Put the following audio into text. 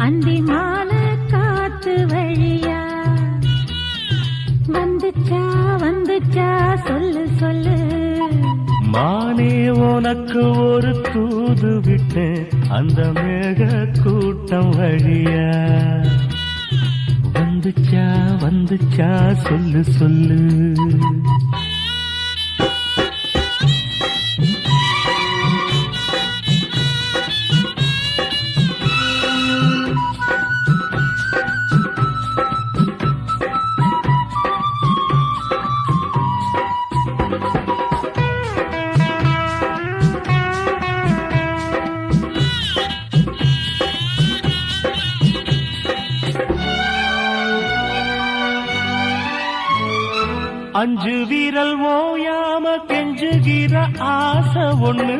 அந்தி மாலை காத்து வழியா வந்துச்சா வந்துச்சா சொல்லு சொல்லு மானே உனக்கு ஒரு தூது விட்டேன் அந்த மேக கூட்டம் வழியா வந்துச்சா வந்துச்சா சொல்லு சொல்லு அஞ்சு வீரல் ஓயாம கெஞ்சுகிற ஆசை ஒண்ணு